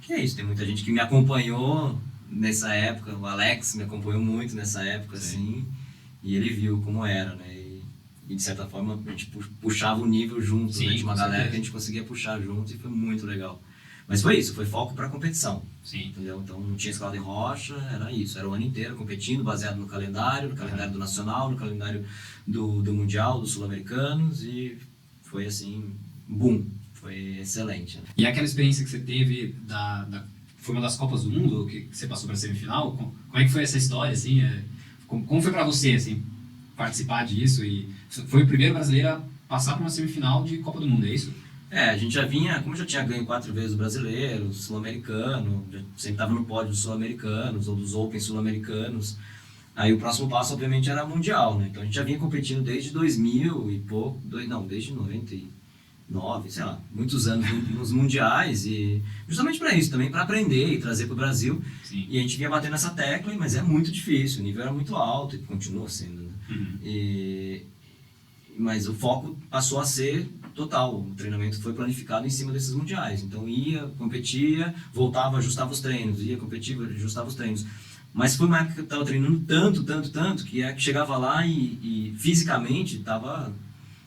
que é isso, tem muita gente que me acompanhou nessa época, o Alex me acompanhou muito nessa época, assim, e ele viu como era, né? E de certa forma a gente puxava o nível junto, né? Tinha uma galera que a gente conseguia puxar junto e foi muito legal. Mas foi isso, foi foco para competição. Sim. Entendeu? Então não tinha escalada em rocha, era isso, era o ano inteiro competindo, baseado no calendário do Nacional, no calendário do Mundial, dos Sul-Americanos, e foi assim, boom, foi excelente. Né? E aquela experiência que você teve foi uma das Copas do Mundo que você passou para a semifinal? Como é que foi essa história, assim? Como foi para você, assim, participar disso? E foi o primeiro brasileiro a passar para uma semifinal de Copa do Mundo, é isso? A gente já vinha, como eu já tinha ganho 4 vezes o brasileiro, o sul-americano, sempre estava no pódio dos sul-americanos ou dos Open sul-americanos. Aí o próximo passo, obviamente, era mundial, né? Então a gente já vinha competindo desde 2000 e pouco, desde 99, sei lá, muitos anos nos mundiais, e justamente para isso, também para aprender e trazer para o Brasil. Sim. E a gente vinha batendo essa tecla, mas é muito difícil, o nível era muito alto e continua sendo, né? Mas o foco passou a ser total, o treinamento foi planificado em cima desses mundiais, então ia, competia, voltava, ajustava os treinos, ia, competia, ajustava os treinos. Mas foi uma época que eu estava treinando tanto, que chegava lá e fisicamente estava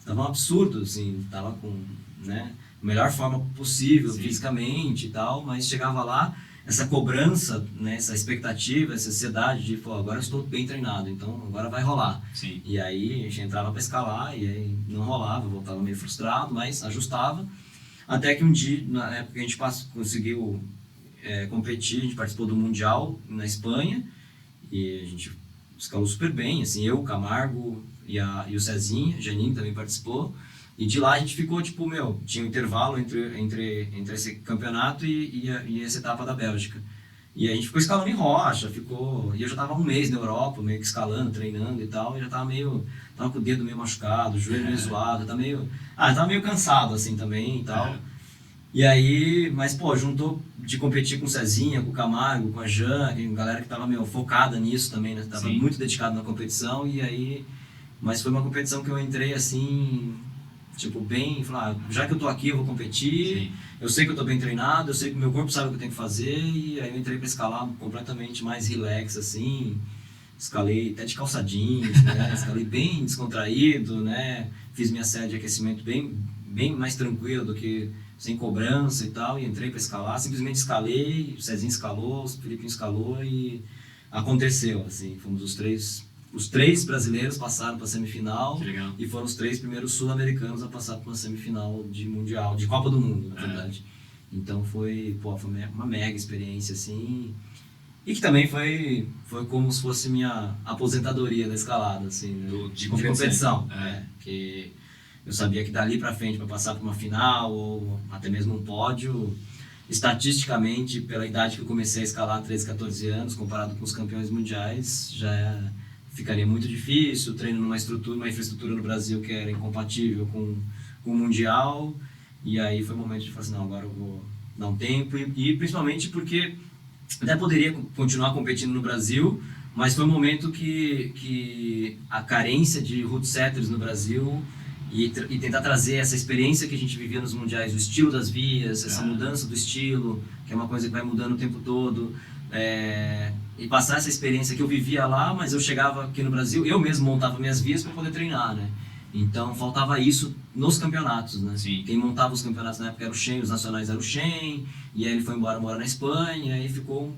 um absurdo, assim, estava com, né, a melhor forma possível, sim, fisicamente e tal, mas chegava lá, essa cobrança, né, essa expectativa, essa ansiedade de, pô, agora eu estou bem treinado, então agora vai rolar. Sim. E aí a gente entrava para escalar e aí não rolava, eu voltava meio frustrado, mas ajustava. Até que um dia, na época que a gente conseguiu competir, a gente participou do Mundial na Espanha e a gente escalou super bem, assim, eu, o Camargo e o Cezinha, Janinho também participou. E de lá a gente ficou, tipo, tinha um intervalo entre esse campeonato e essa etapa da Bélgica. E a gente ficou escalando em rocha, e eu já tava um mês na Europa, meio que escalando, treinando e tal, e já tava com o dedo meio machucado, o joelho meio zoado, tava meio cansado, assim, também e tal. E aí, mas, pô, juntou de competir com o Cezinha, com o Camargo, com a Jan, galera que tava meio focada nisso também, né, tava sim, muito dedicado na competição, e aí, mas foi uma competição que eu entrei, assim, tipo, bem, falar, já que eu tô aqui, eu vou competir, sim, eu sei que eu tô bem treinado, eu sei que o meu corpo sabe o que eu tenho que fazer, e aí eu entrei pra escalar completamente mais relax, assim, escalei até de calça jeans, né, escalei bem descontraído, né, fiz minha série de aquecimento bem mais tranquilo do que sem cobrança e tal, e entrei pra escalar, simplesmente escalei, o Cezinho escalou, o Felipinho escalou e aconteceu, assim, fomos os três brasileiros passaram para a semifinal e foram os 3 primeiros sul-americanos a passar para uma semifinal de mundial, de Copa do Mundo, na verdade. Então foi uma mega experiência, assim, e que também foi como se fosse minha aposentadoria da escalada, assim, né? De competição. Que eu sabia que dali para frente, para passar para uma final ou até mesmo um pódio, estatisticamente, pela idade que eu comecei a escalar, 13, 14 anos, comparado com os campeões mundiais, já ficaria muito difícil, treino numa infraestrutura no Brasil que era incompatível com o Mundial, e aí foi o momento de falar assim, não, agora eu vou dar um tempo, e principalmente porque até poderia continuar competindo no Brasil, mas foi um momento que a carência de route setters no Brasil e tentar trazer essa experiência que a gente vivia nos mundiais, o estilo das vias, essa mudança do estilo, que é uma coisa que vai mudando o tempo todo, e passar essa experiência que eu vivia lá, mas eu chegava aqui no Brasil, eu mesmo montava minhas vias para poder treinar, né? Então faltava isso nos campeonatos, né? Sim. Quem montava os campeonatos na época era o Shen, os nacionais era o Shen, e aí ele foi embora morar na Espanha, e aí ficou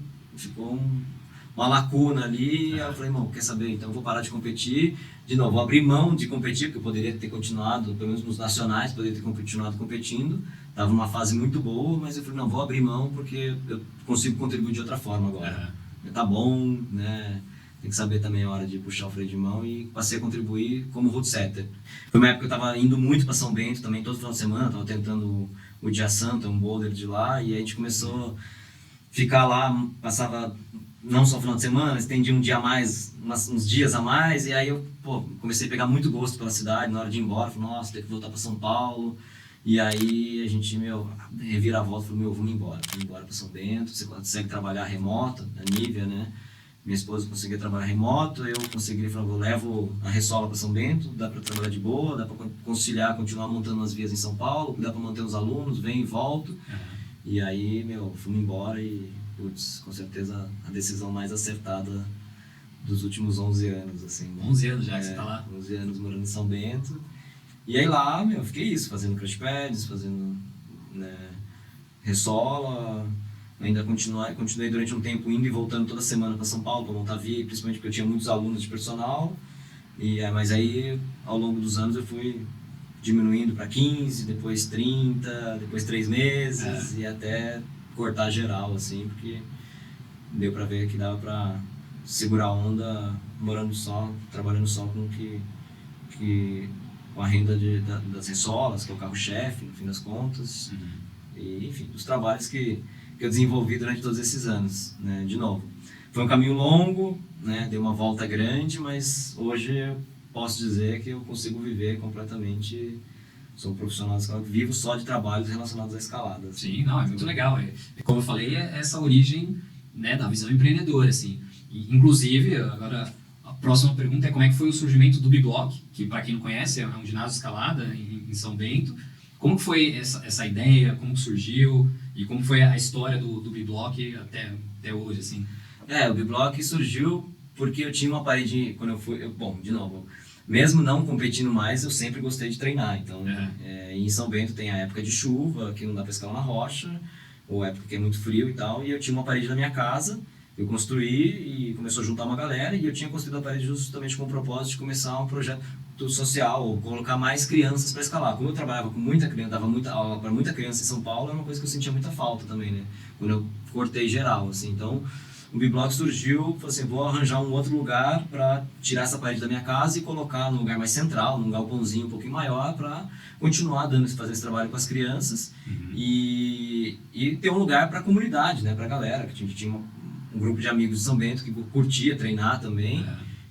uma lacuna ali, e aí eu falei, irmão, quer saber, então eu vou parar de competir, de novo, vou abrir mão de competir, porque eu poderia ter continuado, pelo menos nos nacionais, poderia ter continuado competindo, estava numa fase muito boa, mas eu falei, não, vou abrir mão porque eu consigo contribuir de outra forma agora. Tá bom, né? Tem que saber também a hora de puxar o freio de mão, e passei a contribuir como route setter. Foi uma época que eu estava indo muito para São Bento também, todo final de semana, estava tentando o Dia Santo, um boulder de lá, e aí a gente começou a ficar lá, passava não só final de semana, estendia um dia a mais, uns dias a mais, e aí eu comecei a pegar muito gosto pela cidade, na hora de ir embora, falei, nossa, tem que voltar para São Paulo. E aí a gente, revira a volta e falou, vamos embora para São Bento, você consegue trabalhar remoto, a Nívia, né? Minha esposa conseguia trabalhar remoto, eu consegui, ele falou, eu levo a Ressola para São Bento, dá para trabalhar de boa, dá para conciliar, continuar montando as vias em São Paulo, dá para manter os alunos, vem e volto. E aí, fomos embora e, putz, com certeza a decisão mais acertada dos últimos 11 anos, assim. 11 anos já que você tá lá? 11 anos morando em São Bento. E aí lá, fiquei isso, fazendo crash pads, fazendo, né, Ressola. Ainda continuei durante um tempo indo e voltando toda semana para São Paulo para montar via, principalmente porque eu tinha muitos alunos de personal. Mas aí, ao longo dos anos, eu fui diminuindo para 15, depois 30, depois 3 meses e até cortar geral, assim, porque deu para ver que dava para segurar a onda morando só, trabalhando só com a renda das ressolas, que é o carro-chefe, no fim das contas. E, enfim, os trabalhos que eu desenvolvi durante todos esses anos, né? De novo, foi um caminho longo, né? Deu uma volta grande, mas hoje eu posso dizer que eu consigo viver completamente, sou um profissional de escalada, vivo só de trabalhos relacionados à escalada. Sim, não, é muito legal. Como eu falei, é essa origem, né, da visão empreendedora, assim. E, inclusive, agora a próxima pergunta é como é que foi o surgimento do B-Block, que para quem não conhece é um ginásio de escalada em São Bento. Como que foi essa ideia, como que surgiu e como foi a história do B-Block até hoje, assim? O B-Block surgiu porque eu tinha uma parede, quando eu fui, de novo, mesmo não competindo mais, eu sempre gostei de treinar. Então, em São Bento tem a época de chuva, que não dá para escalar na rocha, ou época que é muito frio e tal, e eu tinha uma parede na minha casa, eu construí e começou a juntar uma galera, e eu tinha construído a parede justamente com o propósito de começar um projeto social, ou colocar mais crianças para escalar. Como eu trabalhava com muita criança, dava muita aula para muita criança em São Paulo, era uma coisa que eu sentia muita falta também, né? Quando eu cortei geral, assim. Então, o B-Block surgiu, falei assim, vou arranjar um outro lugar para tirar essa parede da minha casa e colocar num lugar mais central, num galpãozinho um pouquinho maior, para continuar fazendo esse trabalho com as crianças e ter um lugar para a comunidade, né? Para a galera, que tinha um grupo de amigos de São Bento que curtia treinar também.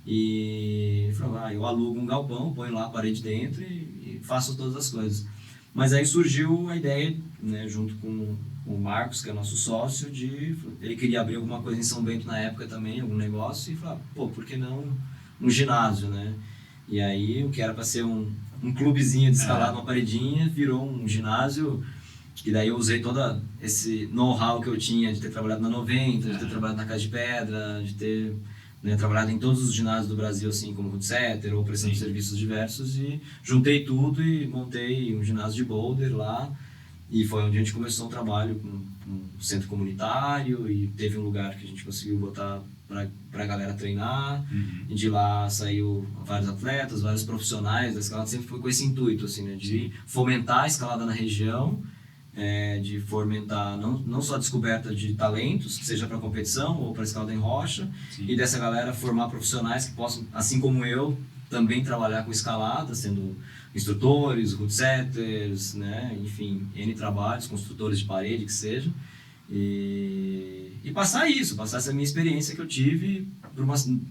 E falou, eu alugo um galpão, ponho lá a parede dentro e faço todas as coisas. Mas aí surgiu a ideia, né, junto com o Marcos, que é nosso sócio, ele queria abrir alguma coisa em São Bento na época também, algum negócio, e falou, por que não um ginásio, né? E aí o que era para ser um clubezinho de escalada, uma paredinha, virou um ginásio, que daí eu usei todo esse know-how que eu tinha de ter trabalhado na 90, de ter trabalhado na Casa de Pedra, de ter, né, trabalhado em todos os ginásios do Brasil, assim como Rootsetter ou prestando serviços diversos, e juntei tudo e montei um ginásio de boulder lá, e foi onde a gente começou um trabalho com um centro comunitário, e teve um lugar que a gente conseguiu botar para a galera treinar, e de lá saiu vários atletas, vários profissionais da escalada, sempre foi com esse intuito, assim, né, de fomentar a escalada na região, de fomentar não só a descoberta de talentos, que seja para competição ou para escalada em rocha, e dessa galera formar profissionais que possam, assim como eu, também trabalhar com escalada, sendo instrutores, rootsetters, né, enfim, N trabalhos, construtores de parede, que seja, e passar essa minha experiência que eu tive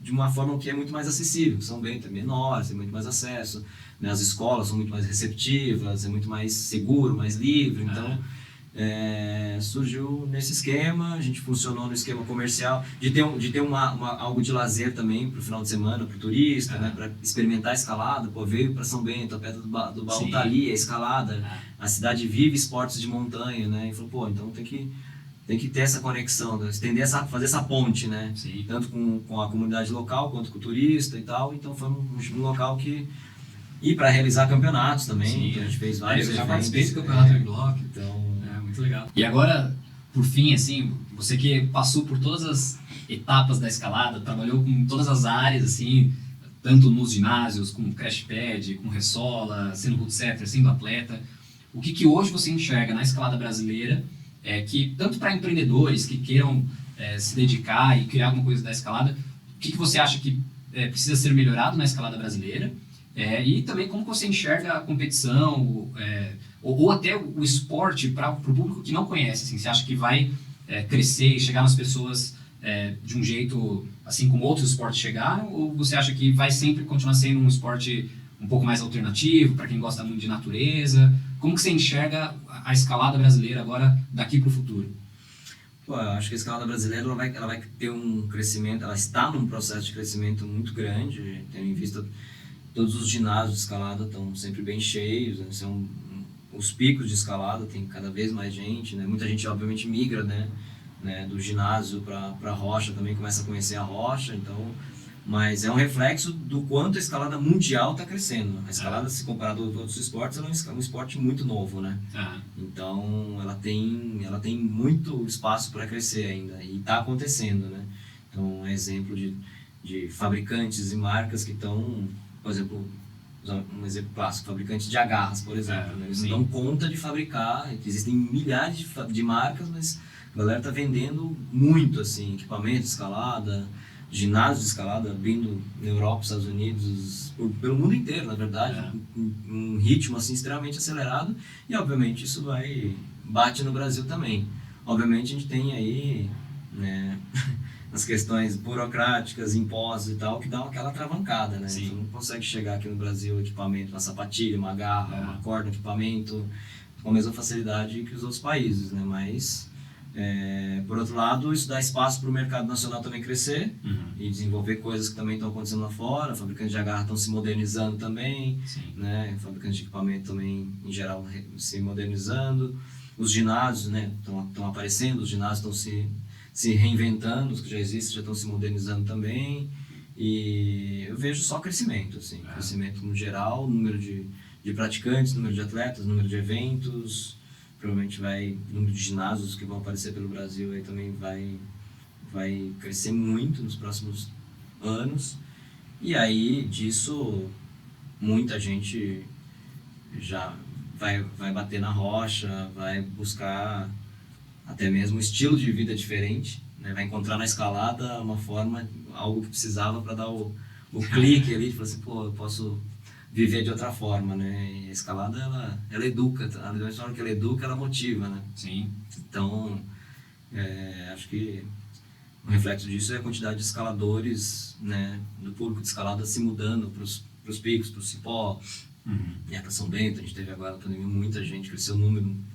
de uma forma que é muito mais acessível. São Bento é menor, tem muito mais acesso, né? As escolas são muito mais receptivas, é muito mais seguro, mais livre, então surgiu nesse esquema. A gente funcionou no esquema comercial de ter algo de lazer também para o final de semana, para o turista, né? Para experimentar a escalada. Veio para São Bento, a pedra do Baú tá ali, a escalada, a cidade vive esportes de montanha, né? E falou, então tem que ter essa conexão, né? Fazer essa ponte, né? Tanto com a comunidade local quanto com o turista e tal. Então foi um local que... E para realizar campeonatos também, então a gente fez vários eventos. Eu já participei do campeonato de bloco, então é muito legal. E agora, por fim, assim, você que passou por todas as etapas da escalada, trabalhou com todas as áreas, assim, tanto nos ginásios, com crash pad, com ressola, sendo rootsetter, sendo atleta, o que hoje você enxerga na escalada brasileira, que tanto para empreendedores que queiram se dedicar e criar alguma coisa da escalada, o que você acha que precisa ser melhorado na escalada brasileira? E também como você enxerga a competição ou até o esporte para o público que não conhece, assim, você acha que vai crescer e chegar nas pessoas de um jeito assim como outros esportes chegaram, ou você acha que vai sempre continuar sendo um esporte um um pouco mais alternativo, para quem gosta muito de natureza? Como que você enxerga a escalada brasileira agora, daqui para o futuro? Pô, eu acho que a escalada brasileira ela vai ter um crescimento, ela está num processo de crescimento muito grande, tendo em vista todos os ginásios de escalada estão sempre bem cheios, né? Os picos de escalada tem cada vez mais gente, né? Muita gente obviamente migra, né, do ginásio para a rocha, também começa a conhecer a rocha, então, mas é um reflexo do quanto a escalada mundial está crescendo. A escalada, se comparado aos outros esportes, ela é um esporte muito novo, né? Então ela tem muito espaço para crescer ainda, e está acontecendo, né? Então é exemplo de fabricantes e marcas que estão, por exemplo, um exemplo clássico, fabricantes de agarras, por exemplo, né? Eles não dão conta de fabricar, existem milhares de marcas, mas a galera está vendendo muito, assim, equipamento de escalada, ginásio de escalada abrindo na Europa, Estados Unidos, pelo mundo inteiro, na verdade, um ritmo assim extremamente acelerado, e obviamente isso bate no Brasil também. Obviamente a gente tem aí, né, as questões burocráticas, impostos e tal, que dão aquela travancada, né? Você não consegue chegar aqui no Brasil equipamento, uma sapatilha, uma garra, uma corda, um equipamento com a mesma facilidade que os outros países, né? Mas por outro lado, isso dá espaço para o mercado nacional também crescer e desenvolver coisas que também estão acontecendo lá fora. Fabricantes de agarra estão se modernizando também, né? Fabricantes de equipamento também, em geral, se modernizando. Os ginásios, né, estão aparecendo, os ginásios estão se reinventando, os que já existem já estão se modernizando também. E eu vejo só crescimento, assim, crescimento no geral, número de praticantes, número de atletas, número de eventos. Provavelmente o número de ginásios que vão aparecer pelo Brasil aí também vai crescer muito nos próximos anos. E aí disso muita gente já vai bater na rocha, vai buscar até mesmo um estilo de vida diferente, né? Vai encontrar na escalada uma forma, algo que precisava para dar o clique ali, de falar assim, pô, eu posso viver de outra forma, né? E a escalada, ela educa, a mesma forma que ela educa, ela motiva, né? Sim. Então, acho que um reflexo disso é a quantidade de escaladores, né, do público de escalada se mudando para os picos, para o cipó, e para São Bento. A gente teve agora na pandemia muita gente, cresceu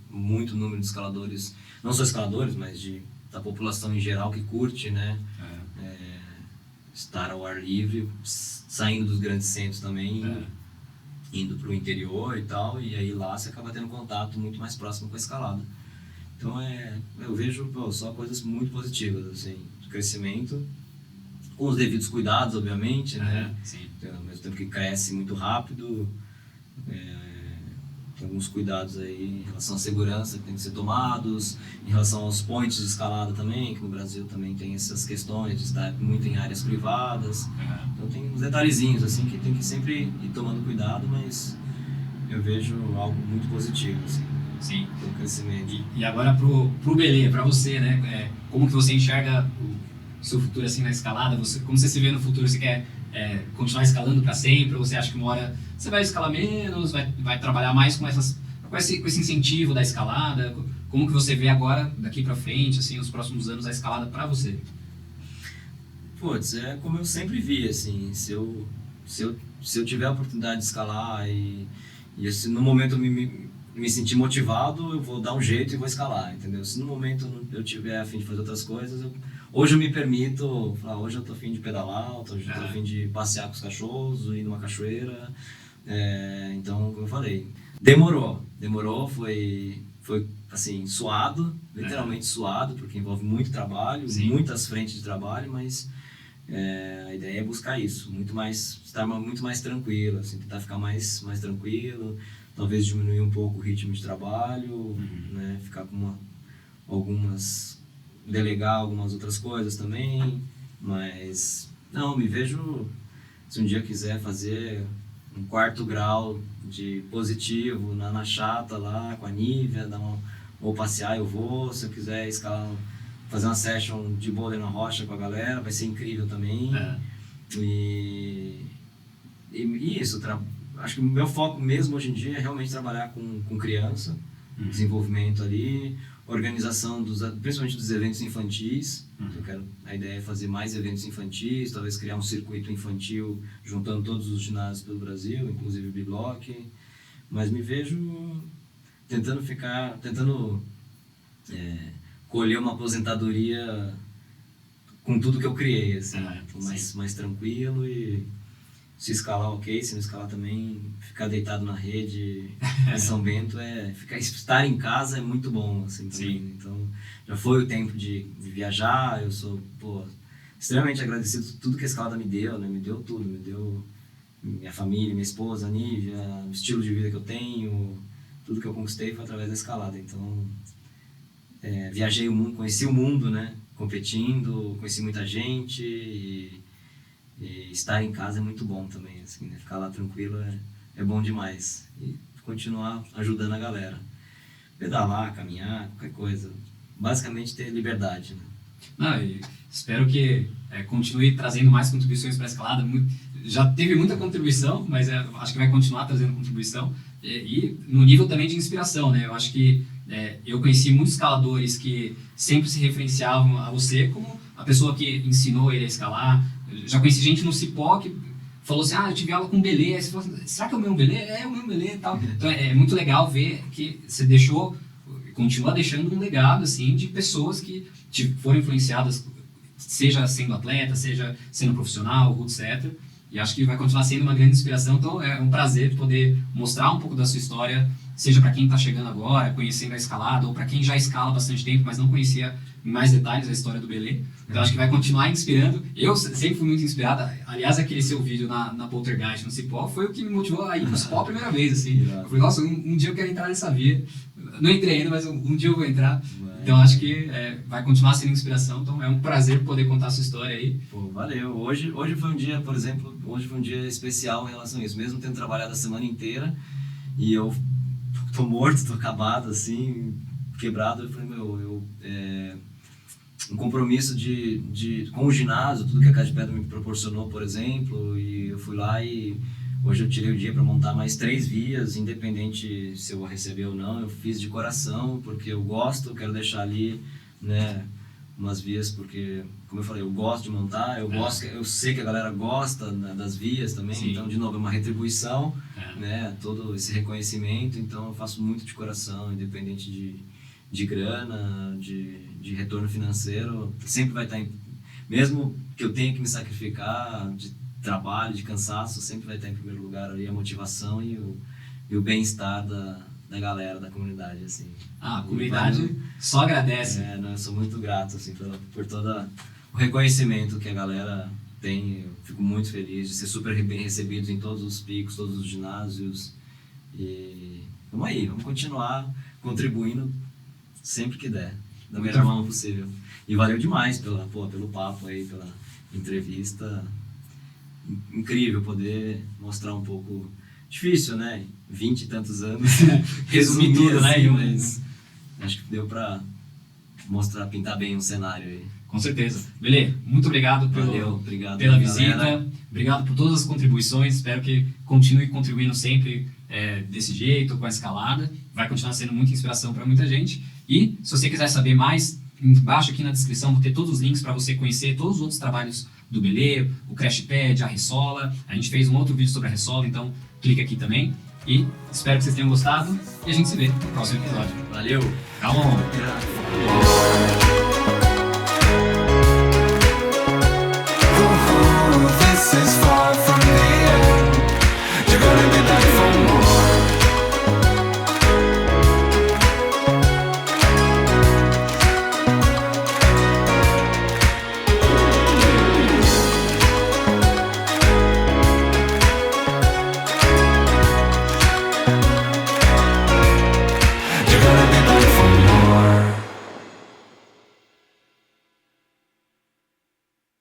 muito número de escaladores, não só escaladores, mas da população em geral que curte, né? Estar ao ar livre, saindo dos grandes centros também, indo para o interior e tal, e aí lá você acaba tendo contato muito mais próximo com a escalada. Então eu vejo só coisas muito positivas, assim, de crescimento, com os devidos cuidados, obviamente, né? Então, ao mesmo tempo que cresce muito rápido, tem alguns cuidados aí em relação à segurança que tem que ser tomados, em relação aos points de escalada também, que no Brasil também tem essas questões de estar muito em áreas privadas. Então tem uns detalhezinhos assim que tem que sempre ir tomando cuidado, mas eu vejo algo muito positivo, assim. Sim. Pelo crescimento. E agora pro Belê, para você, né? Como que você enxerga o seu futuro assim na escalada? Como você se vê no futuro? Você quer continuar escalando para sempre? Ou você acha que uma hora você vai escalar menos, vai trabalhar mais com esse incentivo da escalada? Como que você vê agora, daqui para frente, assim, nos próximos anos, a escalada para você? Putz, é como eu sempre vi, assim, se eu tiver a oportunidade de escalar e se no momento eu me sentir motivado, eu vou dar um jeito e vou escalar, entendeu? Se no momento eu tiver a fim de fazer outras coisas, hoje eu me permito, hoje eu tô a fim de pedalar, hoje eu tô a fim de passear com os cachorros, ir numa cachoeira, então, como eu falei, demorou, foi assim, suado, literalmente suado, porque envolve muito trabalho, muitas frentes de trabalho, mas a ideia é buscar isso, estar muito mais tranquilo, assim, tentar ficar mais tranquilo, talvez diminuir um pouco o ritmo de trabalho, né, ficar com delegar algumas outras coisas também, mas não, me vejo, se um dia quiser fazer um 4º grau de positivo na chata lá com a Nívia, ou passear eu vou, se eu quiser escalar, fazer uma session de boulder na rocha com a galera, vai ser incrível também. E isso, acho que o meu foco mesmo hoje em dia é realmente trabalhar com criança, desenvolvimento ali, organização, principalmente dos eventos infantis. A ideia é fazer mais eventos infantis, talvez criar um circuito infantil juntando todos os ginásios pelo Brasil, inclusive o Biblock. Mas me vejo tentando colher uma aposentadoria com tudo que eu criei, assim, mais tranquilo e se escalar ok, se não escalar também, ficar deitado na rede em São Bento estar em casa é muito bom, assim, também. Então, já foi o tempo de viajar, eu sou, extremamente agradecido por tudo que a escalada me deu, né? Me deu tudo, me deu minha família, minha esposa, a Nívia, o estilo de vida que eu tenho, tudo que eu conquistei foi através da escalada. Então, viajei o mundo, conheci o mundo, né? Competindo, conheci muita gente e estar em casa é muito bom também, assim, né? Ficar lá tranquilo é bom demais. E continuar ajudando a galera. Pedalar, caminhar, qualquer coisa. Basicamente ter liberdade, né? E espero que continue trazendo mais contribuições para a escalada. Já teve muita contribuição, mas acho que vai continuar trazendo contribuição. E no nível também de inspiração, né? Eu acho que eu conheci muitos escaladores que sempre se referenciavam a você como a pessoa que ensinou ele a escalar. Já conheci gente no Cipó que falou assim, eu tive aula com o Belê. Aí você falou assim, será que é o mesmo Belê? É o mesmo Belê e tal. Então é muito legal ver que você continua deixando um legado assim, de pessoas que foram influenciadas, seja sendo atleta, seja sendo profissional, etc. E acho que vai continuar sendo uma grande inspiração. Então é um prazer poder mostrar um pouco da sua história, seja para quem está chegando agora, conhecendo a escalada, ou para quem já escala há bastante tempo, mas não conhecia em mais detalhes a história do Belê. Então acho que vai continuar inspirando. Eu sempre fui muito inspirado. Aliás, aquele seu vídeo na Poltergeist, no Cipó, foi o que me motivou a ir pro Cipó a primeira vez. Assim. Eu falei, nossa, um dia eu quero entrar nessa via. Não entrei ainda, mas um dia eu vou entrar. Então acho que vai continuar sendo inspiração. Então é um prazer poder contar a sua história aí. Valeu. Hoje foi um dia, por exemplo, especial em relação a isso. Mesmo tendo trabalhado a semana inteira e eu tô morto, tô acabado, assim, quebrado. Eu falei, um compromisso com o ginásio, tudo que a Casa de Pedra me proporcionou, por exemplo, e eu fui lá e hoje eu tirei o dia para montar mais 3 vias, independente se eu vou receber ou não, eu fiz de coração, porque eu gosto, quero deixar ali, né, umas vias, porque, como eu falei, eu gosto de montar, eu sei que a galera gosta, né, das vias também. Sim. Então, de novo, é uma retribuição, né, todo esse reconhecimento, então eu faço muito de coração, independente de grana, de retorno financeiro, sempre vai estar mesmo que eu tenha que me sacrificar de trabalho, de cansaço, sempre vai estar em primeiro lugar ali a motivação e o bem-estar da galera, da comunidade, assim. A comunidade só agradece. Eu sou muito grato, assim, por todo o reconhecimento que a galera tem. Eu fico muito feliz de ser super bem recebido em todos os picos, todos os ginásios. E vamos continuar contribuindo sempre que der, da melhor forma possível. E valeu demais pelo papo aí, pela entrevista. Incrível poder mostrar um pouco. Difícil, né? 20 e tantos anos. Resumir tudo, assim, né? Mas acho que deu pra pintar bem um cenário aí. Com certeza. Belê, muito obrigado pela visita. Galera. Obrigado por todas as contribuições. Espero que continue contribuindo sempre desse jeito, com a escalada. Vai continuar sendo muita inspiração para muita gente. E se você quiser saber mais, embaixo aqui na descrição vou ter todos os links para você conhecer todos os outros trabalhos do Belê, o Crash Pad, a Ressola. A gente fez um outro vídeo sobre a Ressola, então clica aqui também. E espero que vocês tenham gostado e a gente se vê no próximo episódio. Valeu! Calma!